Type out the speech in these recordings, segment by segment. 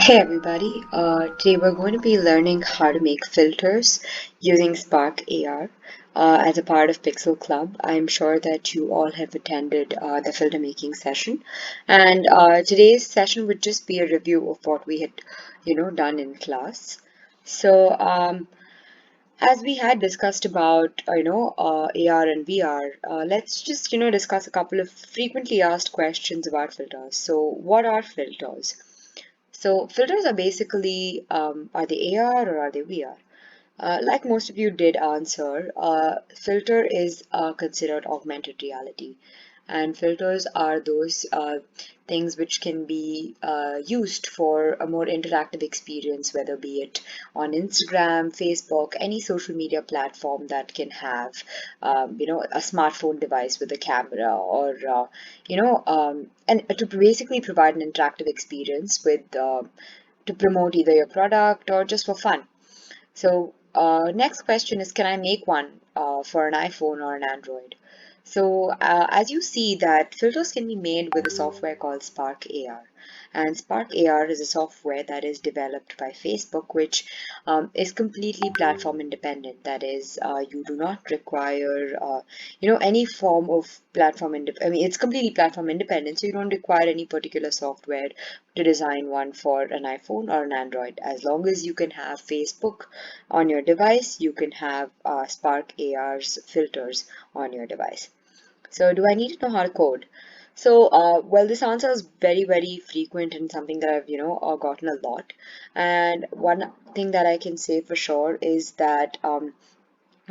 Hey everybody, today we're going to be learning how to make filters using SparkAR as a part of Pixel Club. I'm sure that you all have attended the filter making session, and today's session would just be a review of what we had, done in class. So, as we had discussed about, AR and VR, let's just, discuss a couple of frequently asked questions about filters. So, what are filters? So filters are basically, are they AR or are they VR? Like most of you did answer, filter is considered augmented reality. And filters are those things which can be used for a more interactive experience, whether be it on Instagram, Facebook, any social media platform that can have, a smartphone device with a camera or, and to basically provide an interactive experience with, to promote either your product or just for fun. So next question is, can I make one for an iPhone or an Android? So as you see that filters can be made with a software called SparkAR. And SparkAR is a software that is developed by Facebook, which is completely platform independent. That is, you do not require, any form of platform I mean, it's completely platform independent, so you don't require any particular software to design one for an iPhone or an Android. As long as you can have Facebook on your device, you can have Spark AR's filters on your device. So do I need to know how to code? So, well, this answer is very, very frequent and something that I've, gotten a lot. And one thing that I can say for sure is that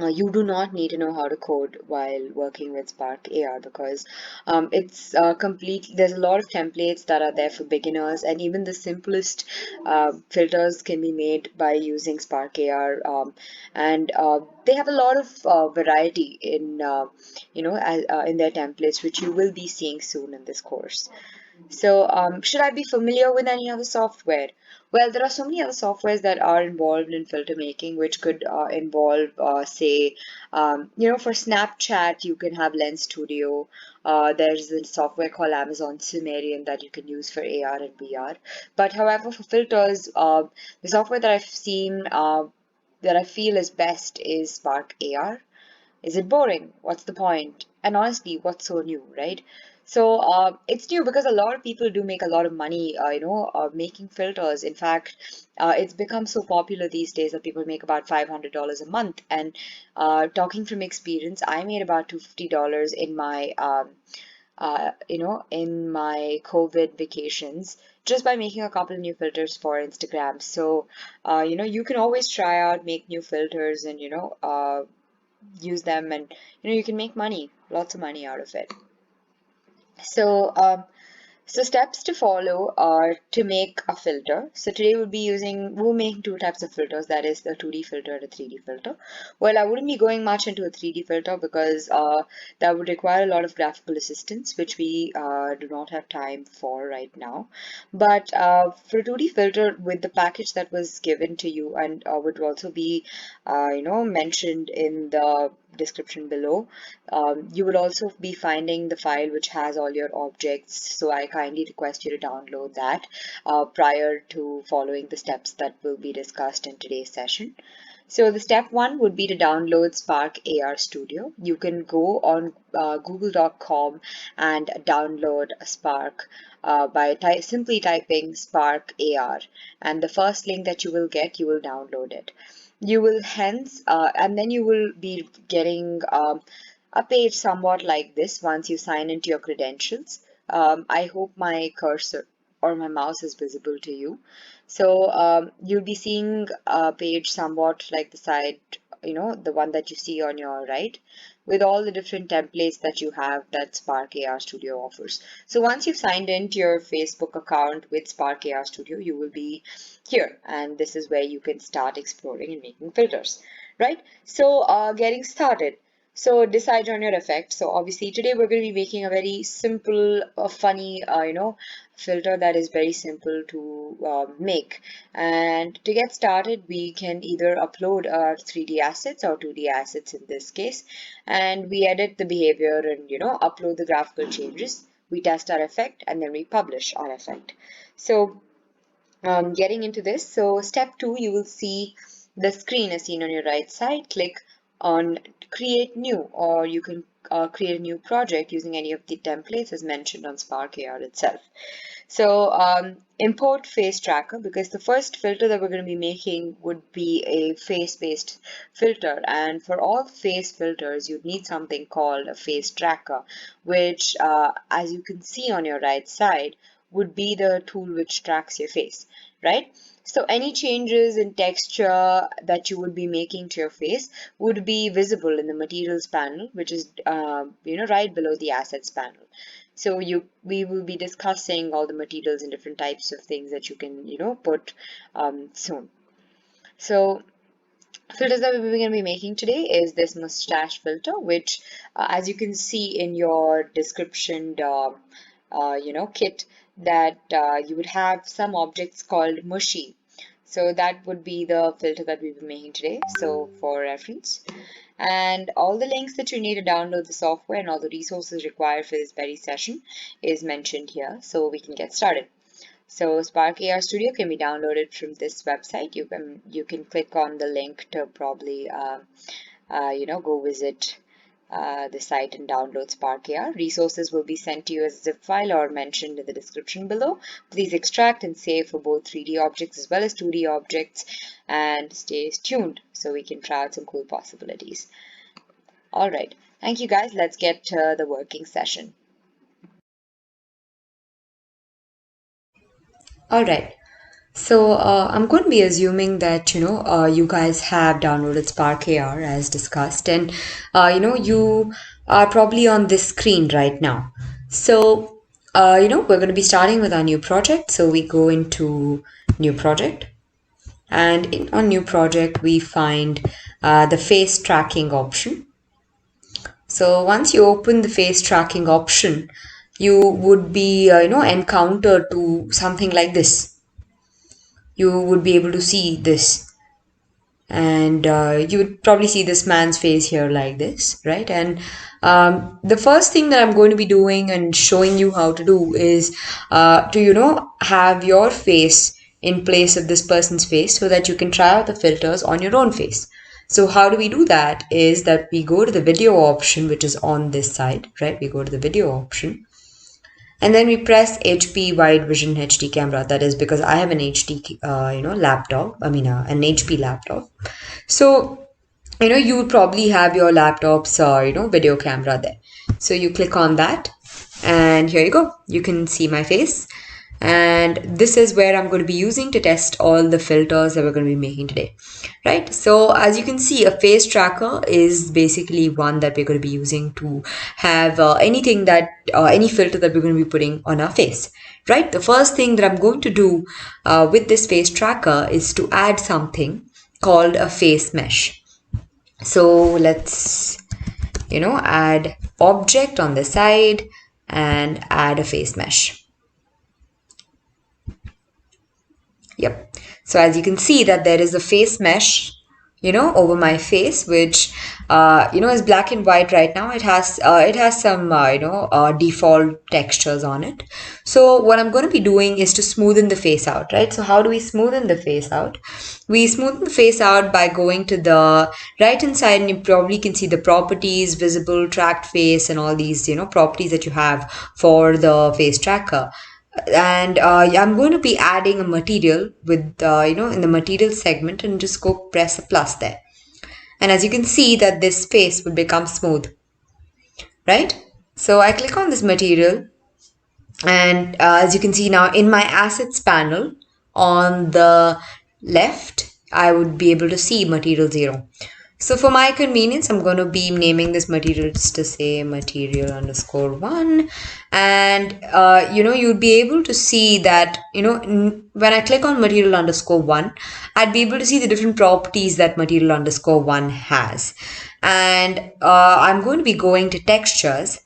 you do not need to know how to code while working with Spark AR because it's complete. There's a lot of templates that are there for beginners, and even the simplest filters can be made by using Spark AR. And they have a lot of variety in, in their templates, which you will be seeing soon in this course. So, should I be familiar with any other software? Well, there are so many other softwares that are involved in filter making, which could involve, say, for Snapchat, you can have Lens Studio. There's a software called Amazon Cimmerian that you can use for AR and VR. But however, for filters, the software that I've seen that I feel is best is Spark AR. Is it boring? What's the point? And honestly, what's so new, right? So it's new because a lot of people do make a lot of money, making filters. In fact, it's become so popular these days that people make about $500 a month. And talking from experience, I made about $250 in my, in my COVID vacations just by making a couple of new filters for Instagram. So, you can always try out, make new filters, and use them, and you can make money, lots of money out of it. So so steps to follow are to make a filter. So today we'll make two types of filters, that is the 2D filter and a 3D filter. Well, I wouldn't be going much into a 3D filter because that would require a lot of graphical assistance, which we do not have time for right now. But for a 2D filter, with the package that was given to you and would also be, mentioned in the description below, you will also be finding the file which has all your objects. So I kindly request you to download that prior to following the steps that will be discussed in today's session. So the step one would be to download Spark AR Studio. You can go on google.com and download Spark by simply typing Spark AR, and the first link that you will get, you will download it. You will hence, and then you will be getting a page somewhat like this once you sign into your credentials. I hope my cursor or my mouse is visible to you. So you'll be seeing a page somewhat like the side, the one that you see on your right, with all the different templates that you have that Spark AR Studio offers. So once you've signed into your Facebook account with Spark AR Studio, you will be here, and this is where you can start exploring and making filters, right? So getting started. So decide on your effect. So obviously today we're going to be making a very simple, funny, filter that is very simple to make. And to get started, we can either upload our 3D assets or 2D assets in this case, and we edit the behavior and upload the graphical changes. We test our effect and then we publish our effect. So Getting into this, so step 2, you will see the screen as seen on your right side. Click on create new, or you can create a new project using any of the templates as mentioned on SparkAR itself. So import face tracker, because the first filter that we're going to be making would be a face-based filter, and for all face filters you'd need something called a face tracker, which as you can see on your right side would be the tool which tracks your face, right? So any changes in texture that you would be making to your face would be visible in the materials panel, which is right below the assets panel. So we will be discussing all the materials and different types of things that you can put soon. So filters that we're going to be making today is this mustache filter, which as you can see in your description kit, that you would have some objects called mushy. So that would be the filter that we'll be making today, so for reference. And all the links that you need to download the software and all the resources required for this very session is mentioned here, so we can get started. So SparkAR Studio can be downloaded from this website. You can click on the link to probably go visit the site and download SparkAR. Resources will be sent to you as a zip file or mentioned in the description below. Please extract and save for both 3D objects as well as 2D objects, and stay tuned so we can try out some cool possibilities. All right, thank you guys. Let's get to the working session. All right. So I'm going to be assuming that you guys have downloaded SparkAR as discussed, and you are probably on this screen right now. So we're going to be starting with our new project. So we go into new project, and on new project we find the face tracking option. So once you open the face tracking option, you would be encountered to something like this. You would be able to see this, and you would probably see this man's face here like this, right? And the first thing that I'm going to be doing and showing you how to do is to have your face in place of this person's face so that you can try out the filters on your own face. So how do we do that is that we go to the video option, which is on this side, right? We go to the video option, and then we press HP wide vision HD camera. That is because I have an HD laptop, an HP laptop. So you would probably have your laptop's video camera there. So you click on that, and here you go. You can see my face, and this is where I'm going to be using to test all the filters that we're going to be making today, right? So as you can see, a face tracker is basically one that we're going to be using to have any filter that we're going to be putting on our face, right? The first thing that I'm going to do with this face tracker is to add something called a face mesh. So let's add object on the side and add a face mesh. Yep. So as you can see that there is a face mesh, over my face, which, is black and white right now. It has some, default textures on it. So what I'm going to be doing is to smoothen the face out, right? So how do we smoothen the face out? We smoothen the face out by going to the right hand side, and you probably can see the properties, visible, tracked face, and all these, properties that you have for the face tracker. And I'm going to be adding a material with in the material segment, and just go press a plus there, and as you can see that this face will become smooth, right? So I click on this material, and as you can see now in my assets panel on the left, I would be able to see material 0. So for my convenience, I'm going to be naming this material just to say material _1. And, you'd be able to see that, when I click on material _1, I'd be able to see the different properties that material _1 has. And I'm going to be going to textures.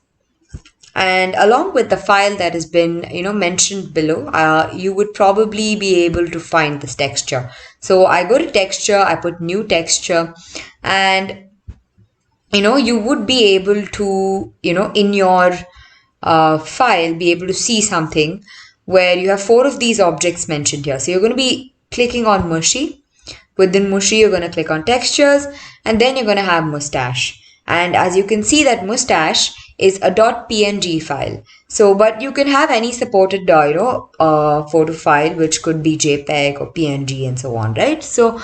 And along with the file that has been, mentioned below, you would probably be able to find this texture. So I go to texture, I put new texture, and, you would be able to, in your file, be able to see something where you have 4 of these objects mentioned here. So you're going to be clicking on Mushy. Within Mushy, you're going to click on Textures, and then you're going to have Mustache. And as you can see, that Mustache is a .png file. So, but you can have any supported, photo file, which could be JPEG or PNG and so on, right? So,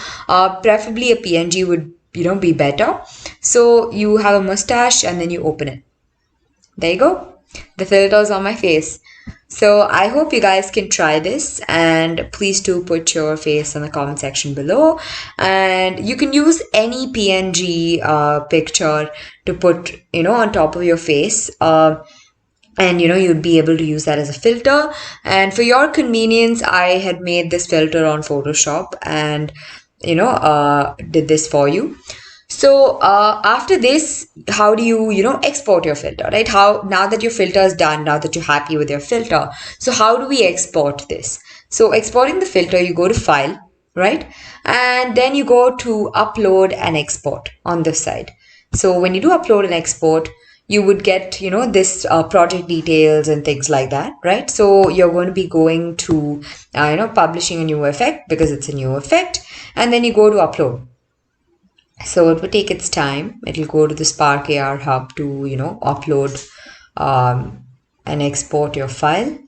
preferably a PNG would, be better. So you have a mustache and then you open it. There you go. The filter's on my face. So I hope you guys can try this, and please do put your face in the comment section below. And you can use any PNG picture to put, on top of your face. And you'd be able to use that as a filter. And for your convenience, I had made this filter on Photoshop and did this for you. So after this, how do you export your filter, right? How, now that your filter is done, now that you're happy with your filter, so how do we export this? So exporting the filter, you go to File, right? And then you go to Upload and Export on this side. So when you do upload and export, you would get, this project details and things like that, right? So you're going to be going to, publishing a new effect because it's a new effect. And then you go to upload. So it will take its time. It will go to the SparkAR hub to, upload and export your file.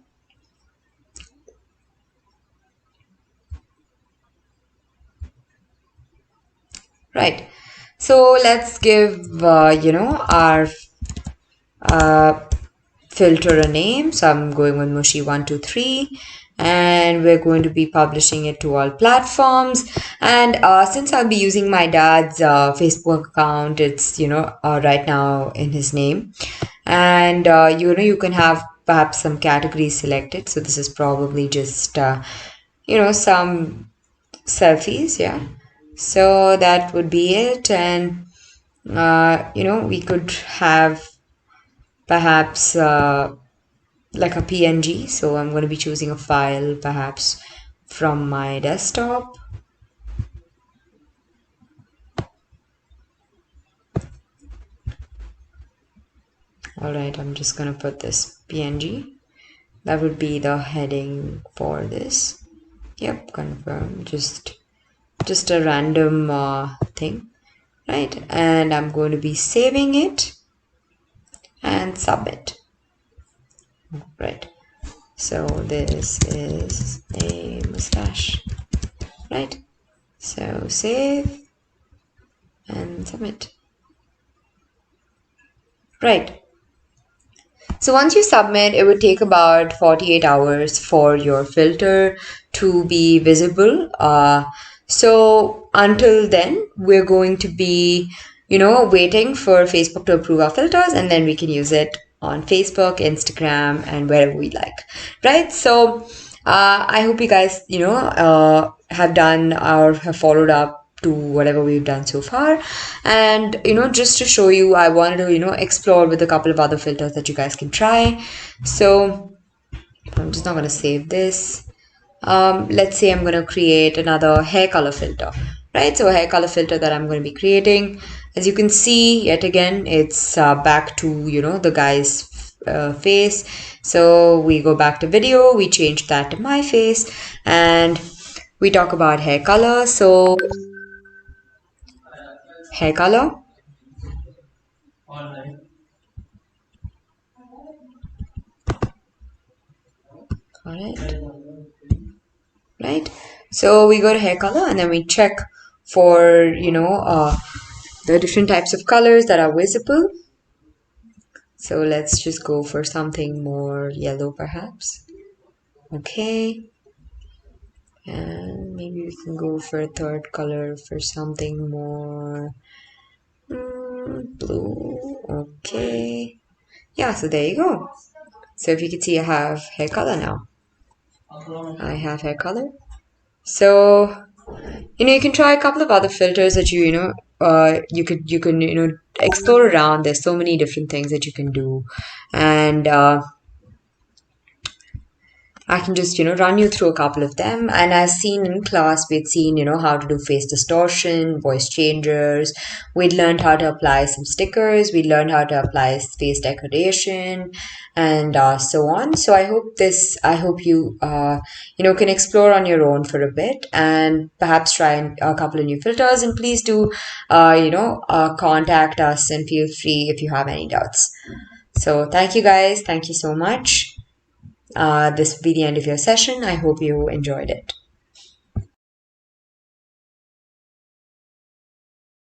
Right. So let's give, our filter a name. So I'm going with Mushy123. And we're going to be publishing it to all platforms. And since I'll be using my dad's Facebook account, it's right now in his name. And you can have perhaps some categories selected. So this is probably just some selfies, yeah. So that would be it. And we could have perhaps like a PNG. So I'm going to be choosing a file perhaps from my desktop. All right, I'm just going to put this PNG. That would be the heading for this. Yep, confirm. Just a random thing, right? And I'm going to be saving it and submit. Right. So this is a mustache, right? So save and submit. Right. So once you submit, it would take about 48 hours for your filter to be visible. So until then, we're going to be, waiting for Facebook to approve our filters, and then we can use it on Facebook, Instagram, and wherever we like, right? So I hope you guys, have done or have followed up to whatever we've done so far. And just to show you, I wanted to explore with a couple of other filters that you guys can try. So I'm just not going to save this. Let's say I'm going to create another hair color filter, right? So a hair color filter that I'm going to be creating, as you can see, yet again, it's back to the guy's face. So we go back to video, we change that to my face, and we talk about hair color. So hair color. Alright. Right. So we go to hair color and then we check for, the different types of colors that are visible. So let's just go for something more yellow perhaps. Okay. And maybe we can go for a third color for something more blue. Okay. Yeah, so there you go. So if you can see, I have hair color now. I have hair color. So, you can try a couple of other filters that you can explore around. There's so many different things that you can do. And I can just, run you through a couple of them. And as seen in class, we'd seen, how to do face distortion, voice changers. We'd learned how to apply some stickers. We learned how to apply face decoration. and so on. So I hope you can explore on your own for a bit and perhaps try a couple of new filters. And please do contact us and feel free if you have any doubts. So thank you guys. Thank you so much. This will be the end of your session. I hope you enjoyed it.